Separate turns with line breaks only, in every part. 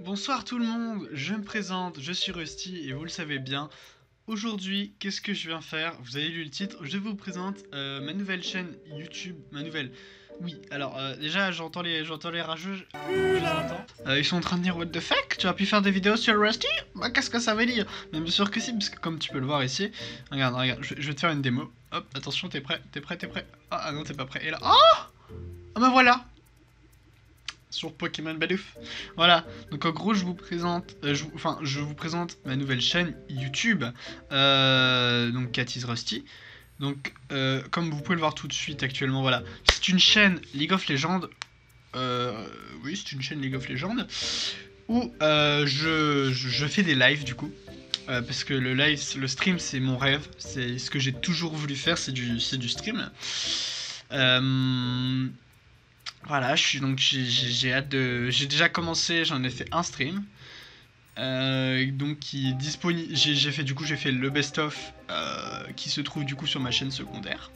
Bonsoir tout le monde, je me présente, je suis Rusty et vous le savez bien. Aujourd'hui, qu'est-ce que je viens faire? Vous avez lu le titre, je vous présente ma nouvelle chaîne YouTube, ma nouvelle... Oui, alors déjà j'entends les rageux, je les entends. Ils sont en train de dire what the fuck? Tu as pu faire des vidéos sur Rusty? Bah qu'est-ce que ça veut dire? Mais bien sûr que si, parce que comme tu peux le voir ici, regarde, je vais te faire une démo. Hop, attention, t'es prêt? Ah non, t'es pas prêt, et là... Oh! Ah bah voilà! Sur Pokémon Badouf. Voilà, donc en gros je vous présente, je vous présente ma nouvelle chaîne YouTube, donc Cat is Rusty. Donc comme vous pouvez le voir tout de suite actuellement, voilà, c'est une chaîne League of Legends, oui c'est une chaîne League of Legends, où je fais des lives du coup. Parce que le stream c'est mon rêve, c'est ce que j'ai toujours voulu faire, c'est du stream. Voilà, j'ai hâte de... J'ai déjà commencé, j'en ai fait un stream. Donc qui est disponible... J'ai fait le best-of qui se trouve du coup sur ma chaîne secondaire.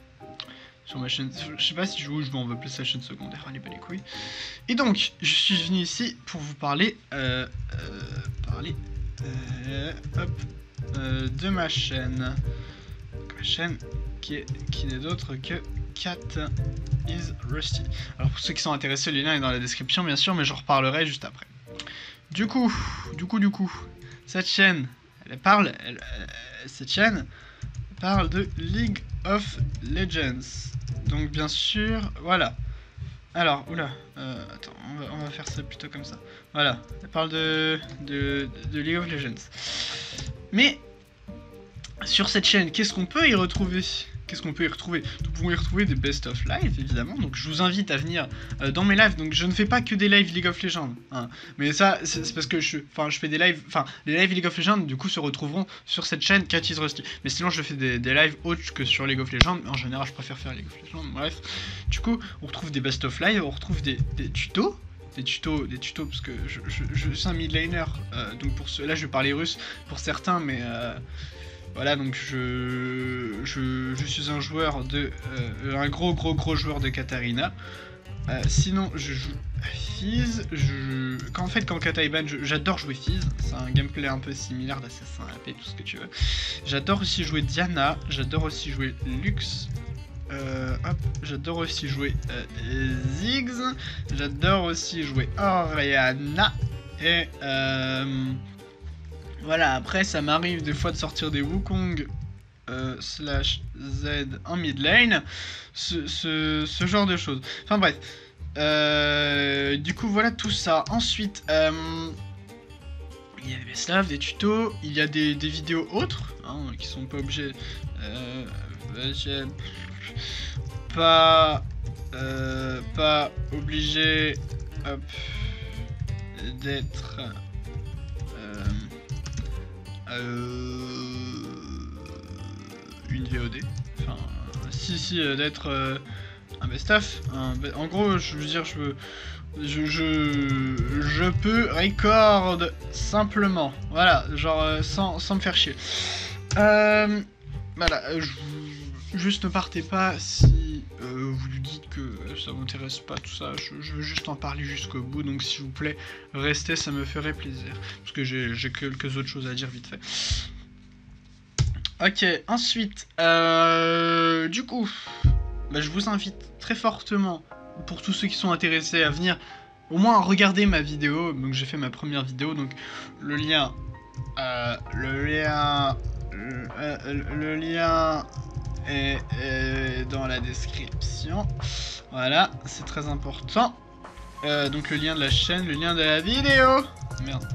Sur ma chaîne... Je sais pas si je joue, on va appeler ça chaîne secondaire, allez pas les couilles. Et donc, je suis venu ici pour vous parler... de ma chaîne. Ma chaîne qui n'est d'autre que Cat is Rusty. Alors pour ceux qui sont intéressés, le lien est dans la description bien sûr, mais j'en reparlerai juste après. Du coup, cette chaîne, cette chaîne parle de League of Legends. Donc bien sûr, voilà. Alors, oula, attends, on va faire ça plutôt comme ça. Voilà, elle parle de League of Legends. Mais sur cette chaîne, qu'est-ce qu'on peut y retrouver? Nous pouvons y retrouver des best-of live, évidemment. Donc je vous invite à venir dans mes lives. Donc je ne fais pas que des lives League of Legends, hein. Mais ça, c'est parce que je fais des lives... Enfin, les lives League of Legends, du coup, se retrouveront sur cette chaîne Cat is Rusty. Mais sinon, je fais des lives autres que sur League of Legends. Mais en général, je préfère faire League of Legends. Bref. Du coup, on retrouve des best-of live, on retrouve des tutos. Des tutos, parce que je suis un mid laner. Donc pour ceux... Là, je vais parler russe pour certains, mais... Voilà, donc je suis un joueur de... un gros joueur de Katarina. Sinon, je joue Fizz. Quand Kata est ban, j'adore jouer Fizz. C'est un gameplay un peu similaire d'Assassin, AP, tout ce que tu veux. J'adore aussi jouer Diana. J'adore aussi jouer Lux. J'adore aussi jouer Ziggs. J'adore aussi jouer Orianna. Et... voilà, après ça m'arrive des fois de sortir des Wukong slash Z en mid lane, ce genre de choses. Enfin bref, du coup voilà tout ça. Ensuite, il y a des best-of, des tutos, il y a des vidéos autres, hein, qui sont pas obligés, pas obligé d'être... une VOD, enfin si d'être un best-of, en gros je veux dire je peux record simplement, voilà, genre sans me faire chier. Voilà, juste ne partez pas si vous lui dites que ça m'intéresse pas tout ça, je veux juste en parler jusqu'au bout, donc s'il vous plaît, restez, ça me ferait plaisir, parce que j'ai quelques autres choses à dire vite fait. Ok, ensuite, du coup, je vous invite très fortement, pour tous ceux qui sont intéressés à venir, au moins regarder ma vidéo, donc j'ai fait ma première vidéo, donc le lien est dans la description, voilà, c'est très important. Donc le lien de la chaîne, le lien de la vidéo, merde.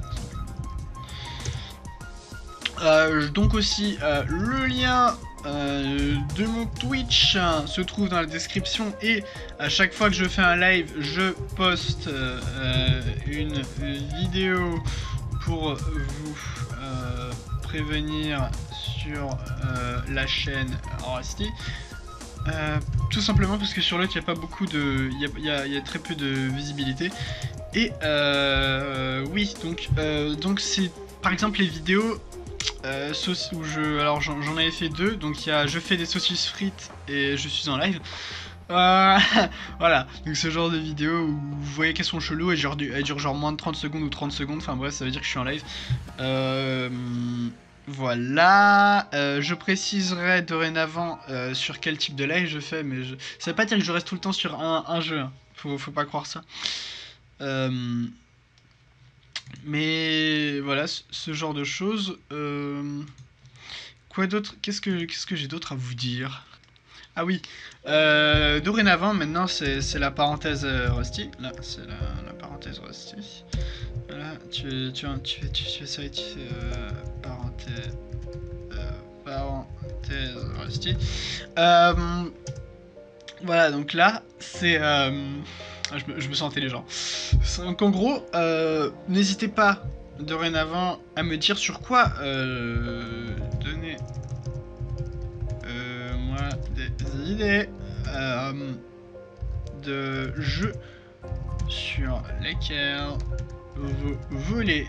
Donc aussi le lien de mon Twitch se trouve dans la description, et à chaque fois que je fais un live je poste une vidéo pour vous prévenir sur la chaîne Rusty. Tout simplement parce que sur l'autre il n'y a pas beaucoup de... il y a très peu de visibilité. Et oui, donc c'est par exemple les vidéos où alors j'en avais fait deux, donc il y a je fais des saucisses frites et je suis en live. Euh, voilà, donc ce genre de vidéo où vous voyez qu'elles sont cheloues et elle dure genre moins de 30 secondes ou 30 secondes, enfin bref, ça veut dire que je suis en live. Voilà, je préciserai dorénavant sur quel type de live je fais, mais ça veut pas dire que je reste tout le temps sur un jeu, hein. Faut pas croire ça. Mais voilà, ce genre de choses. Quoi d'autre? Qu'est-ce que j'ai d'autre à vous dire? Ah oui, dorénavant, maintenant, c'est la parenthèse Rusty. Là, c'est la parenthèse Rusty. Voilà, tu fais ça et tu fais parenthèse Rusty. Voilà, donc là, c'est... je me sens intelligent. Donc en gros, n'hésitez pas dorénavant à me dire sur quoi donner moi des idées de jeux sur lesquels vous voulez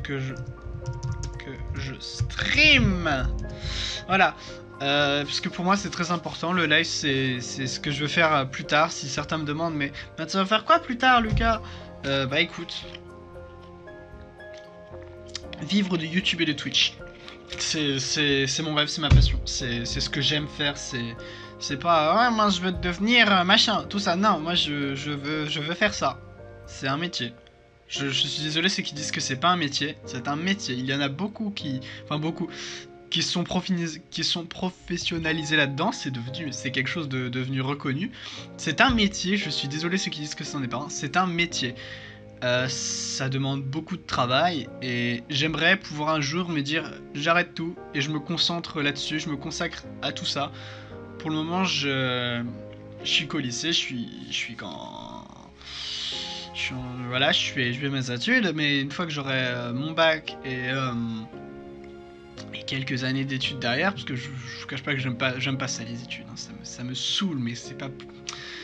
que je stream. Voilà. Parce que pour moi c'est très important, le live c'est ce que je veux faire plus tard. Si certains me demandent mais bah, tu vas faire quoi plus tard Lucas? Bah écoute, vivre de YouTube et de Twitch. C'est mon rêve, c'est ma passion. C'est ce que j'aime faire, c'est pas ouais, moi je veux devenir machin, tout ça. Non, moi je veux faire ça. C'est un métier. Je suis désolé ceux qui disent que c'est pas un métier, c'est un métier. Il y en a beaucoup qui sont professionnalisés là-dedans, c'est quelque chose de devenu reconnu. C'est un métier, je suis désolé ceux qui disent que ce n'en est pas un, c'est un métier. Ça demande beaucoup de travail et j'aimerais pouvoir un jour me dire j'arrête tout et je me concentre là-dessus, je me consacre à tout ça. Pour le moment, je suis qu'au lycée, voilà, je fais mes études, mais une fois que j'aurai mon bac et quelques années d'études derrière, parce que je vous cache pas que j'aime pas ça les études, hein, ça me saoule, mais c'est pas...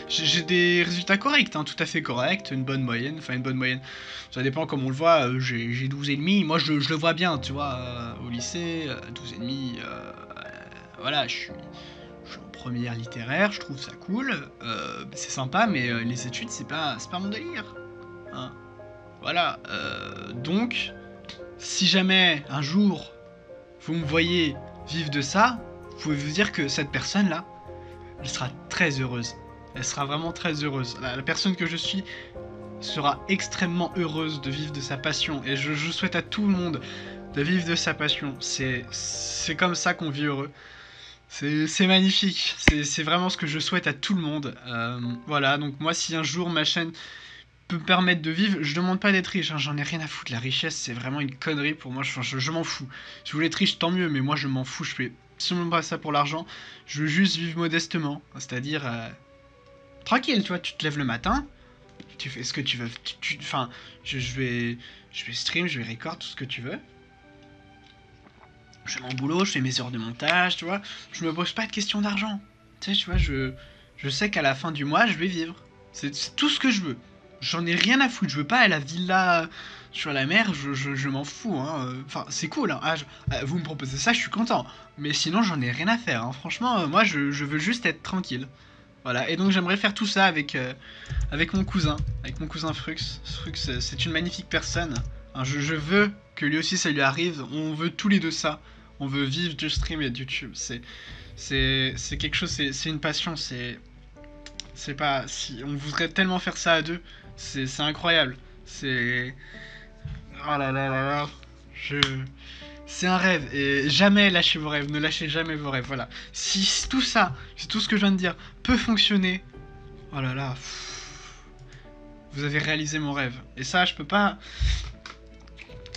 J'ai des résultats corrects, hein, tout à fait corrects, une bonne moyenne, ça dépend comme on le voit, j'ai 12,5, moi je le vois bien, tu vois, au lycée, 12,5, voilà, je suis en première littéraire, je trouve ça cool, c'est sympa, mais les études c'est pas mon délire, hein. Voilà, donc, si jamais un jour vous me voyez vivre de ça, vous pouvez vous dire que cette personne-là, elle sera très heureuse. Elle sera vraiment très heureuse. La personne que je suis sera extrêmement heureuse de vivre de sa passion. Et je souhaite à tout le monde de vivre de sa passion. C'est comme ça qu'on vit heureux. C'est magnifique. C'est vraiment ce que je souhaite à tout le monde. Voilà, donc moi si un jour ma chaîne peut me permettre de vivre, je demande pas d'être riche, hein, j'en ai rien à foutre. La richesse c'est vraiment une connerie pour moi, je m'en fous. Si vous voulez être riche tant mieux, mais moi je m'en fous, je fais absolument pas ça pour l'argent. Je veux juste vivre modestement, c'est-à-dire tranquille, tu vois, tu te lèves le matin, tu fais ce que tu veux, enfin, je vais stream, je vais record, tout ce que tu veux. Je fais mon boulot, je fais mes heures de montage, tu vois, je me pose pas de questions d'argent. Tu sais, tu vois, je sais qu'à la fin du mois, je vais vivre. C'est tout ce que je veux. J'en ai rien à foutre, je veux pas à la villa sur la mer, je m'en fous, hein. Enfin, c'est cool, hein. Vous me proposez ça, je suis content. Mais sinon, j'en ai rien à faire, hein. Franchement, moi, je veux juste être tranquille. Voilà, et donc j'aimerais faire tout ça avec mon cousin Frux. Frux, c'est une magnifique personne. Hein, je veux que lui aussi ça lui arrive. On veut tous les deux ça. On veut vivre du stream et de YouTube. C'est quelque chose, c'est une passion. C'est pas... Si, on voudrait tellement faire ça à deux. C'est incroyable. C'est... Oh là là là là. C'est un rêve. Et jamais lâchez vos rêves. Ne lâchez jamais vos rêves. Voilà. Si tout ça, c'est tout ce que je viens de dire, peut fonctionner... Oh là là. Vous avez réalisé mon rêve. Et ça, je peux pas...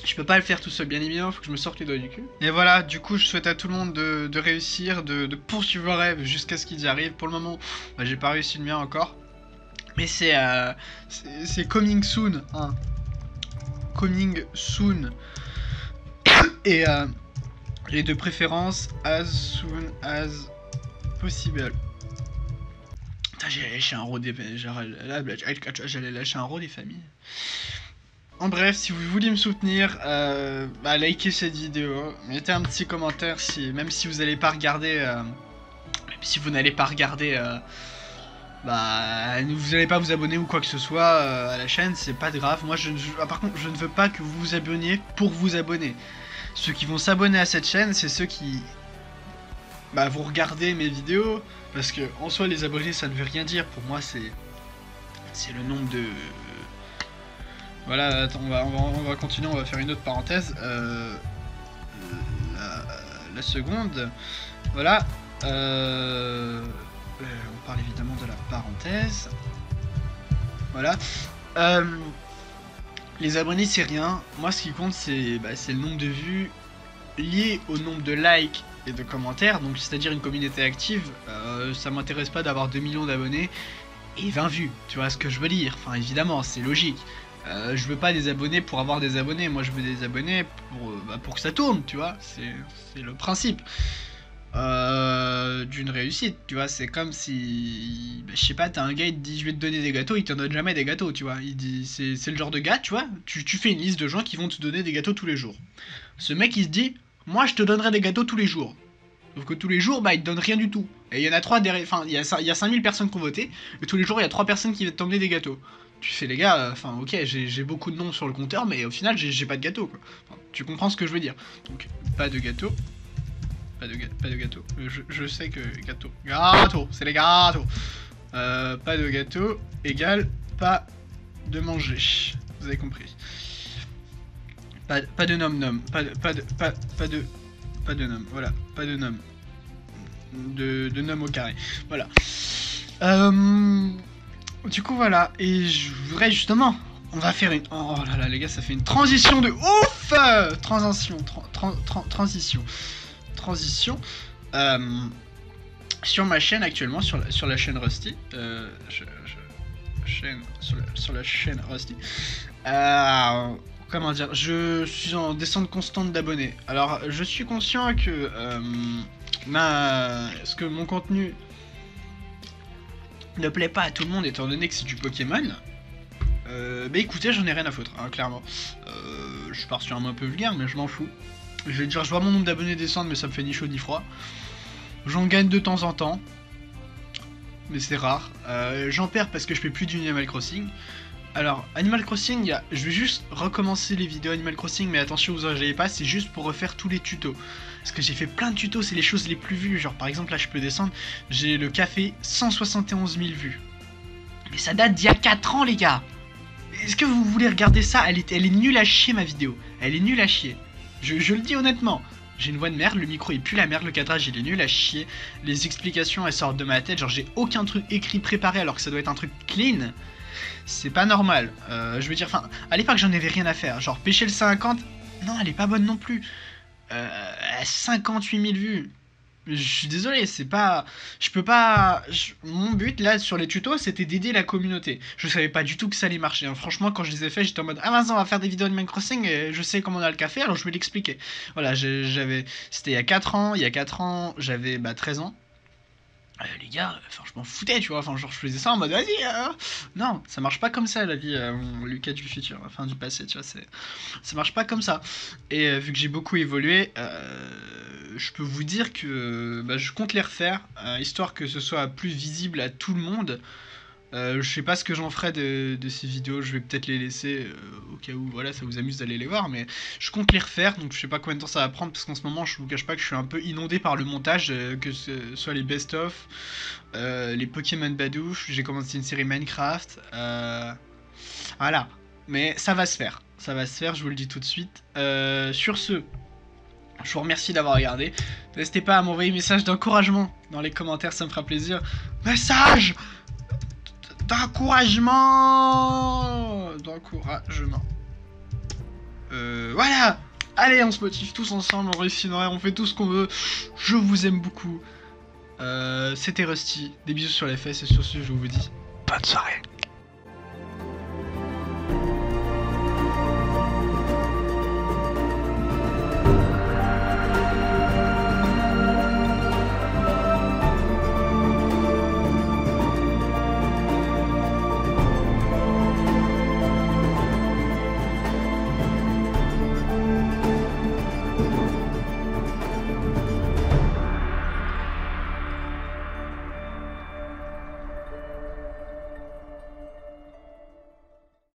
Je peux pas le faire tout seul, bien évidemment, faut que je me sorte les doigts du cul. Et voilà, du coup, je souhaite à tout le monde de réussir, de poursuivre vos rêves jusqu'à ce qu'ils y arrivent. Pour le moment, bah, j'ai pas réussi le mien encore. Mais c'est coming soon, hein. Coming soon. Et de préférence, as soon as possible. J'allais lâcher un rôle des familles. En bref, si vous voulez me soutenir, likez cette vidéo, mettez un petit commentaire, même si vous n'allez pas regarder Si vous n'allez pas regarder, bah, vous n'allez pas vous abonner ou quoi que ce soit à la chaîne, c'est pas grave. Moi, par contre, je ne veux pas que vous vous abonniez pour vous abonner. Ceux qui vont s'abonner à cette chaîne, c'est ceux qui vont regarder mes vidéos. Parce que, en soi, les abonnés, ça ne veut rien dire. Pour moi, c'est le nombre de... Voilà, attends, on va continuer, on va faire une autre parenthèse. La seconde, voilà. On parle évidemment de la parenthèse. Voilà. Les abonnés, c'est rien. Moi, ce qui compte, c'est le nombre de vues lié au nombre de likes et de commentaires. Donc, c'est-à-dire une communauté active. Ça m'intéresse pas d'avoir 2 millions d'abonnés et 20 vues. Tu vois ce que je veux dire? Enfin, évidemment, c'est logique. Je veux pas des abonnés pour avoir des abonnés. Moi, je veux des abonnés pour que ça tourne, tu vois. C'est le principe d'une réussite, tu vois. C'est comme si, je sais pas, t'as un gars, il te dit je vais te donner des gâteaux, il t'en donne jamais des gâteaux, tu vois. Il dit, c'est le genre de gars, tu vois. Tu fais une liste de gens qui vont te donner des gâteaux tous les jours. Ce mec, il se dit, moi, je te donnerai des gâteaux tous les jours. Sauf que tous les jours, il te donne rien du tout. Et il y en a 3 derrière, enfin, il y a 5000 personnes qui ont voté, et tous les jours, il y a 3 personnes qui viennent t'emmener des gâteaux. Tu fais, les gars, enfin, ok, j'ai beaucoup de noms sur le compteur, mais au final, j'ai pas de gâteau, quoi. Enfin, tu comprends ce que je veux dire. Donc, pas de gâteau. Pas de gâteau. Je sais que gâteau. Gâteau, c'est les gâteaux. Pas de gâteau égale pas de manger. Vous avez compris. Pas de nom. Pas de nom. Voilà. Pas de nom. De nom au carré. Voilà. Du coup, voilà. Et je voudrais justement... On va faire une... Oh là là, les gars, ça fait une transition de ouf. Transition. Sur ma chaîne actuellement, sur la chaîne Rusty. Sur la chaîne Rusty. Comment dire, je suis en descente constante d'abonnés. Alors, je suis conscient que mon contenu ne plaît pas à tout le monde, étant donné que c'est du Pokémon. Écoutez, j'en ai rien à foutre, hein, clairement. Je pars sur un mot un peu vulgaire, mais je m'en fous. Je vais dire, je vois mon nombre d'abonnés descendre, mais ça me fait ni chaud ni froid. J'en gagne de temps en temps, mais c'est rare. J'en perds parce que je fais plus du Animal Crossing. Alors, Animal Crossing, je vais juste recommencer les vidéos Animal Crossing, mais attention, vous en avez pas, c'est juste pour refaire tous les tutos. Parce que j'ai fait plein de tutos, c'est les choses les plus vues. Genre, par exemple, là, je peux descendre, j'ai le café, 171 000 vues. Mais ça date d'il y a 4 ans, les gars. Est-ce que vous voulez regarder ça? Elle est nulle à chier, ma vidéo. Elle est nulle à chier. Je le dis honnêtement. J'ai une voix de merde, le micro il pue la merde, le cadrage il est nul à chier. Les explications elles sortent de ma tête, genre j'ai aucun truc écrit préparé alors que ça doit être un truc clean. C'est pas normal. Je veux dire, enfin, à l'époque j'en avais rien à faire. Genre pêcher le 50, non elle est pas bonne non plus. 58 000 vues. Je suis désolé, c'est pas... Je peux pas... Mon but, là, sur les tutos, c'était d'aider la communauté. Je savais pas du tout que ça allait marcher. Hein. Franchement, quand je les ai faits, j'étais en mode... Ah, maintenant, on va faire des vidéos de Animal Crossing, et je sais comment on a le café, alors je vais l'expliquer. Voilà, j'avais... C'était il y a 4 ans. Il y a 4 ans, j'avais 13 ans. Les gars, enfin, je m'en foutais, tu vois. Enfin, genre, je faisais ça en mode... Vas-y, non, ça marche pas comme ça, la vie. Lucas du futur, enfin, du passé, tu vois. Ça marche pas comme ça. Et vu que j'ai beaucoup évolué... je peux vous dire que je compte les refaire, histoire que ce soit plus visible à tout le monde. Je sais pas ce que j'en ferai de ces vidéos, je vais peut-être les laisser au cas où voilà, ça vous amuse d'aller les voir, mais je compte les refaire, donc je sais pas combien de temps ça va prendre, parce qu'en ce moment je vous cache pas que je suis un peu inondé par le montage, que ce soit les best-of, les Pokémon Badouche, j'ai commencé une série Minecraft, voilà, mais ça va se faire, je vous le dis tout de suite. Sur ce, je vous remercie d'avoir regardé. N'hésitez pas à m'envoyer un message d'encouragement dans les commentaires, ça me fera plaisir. Message d'encouragement. Voilà. Allez, on se motive tous ensemble, on réussit, on fait tout ce qu'on veut. Je vous aime beaucoup. C'était Rusty. Des bisous sur les fesses et sur ce, je vous dis bonne soirée.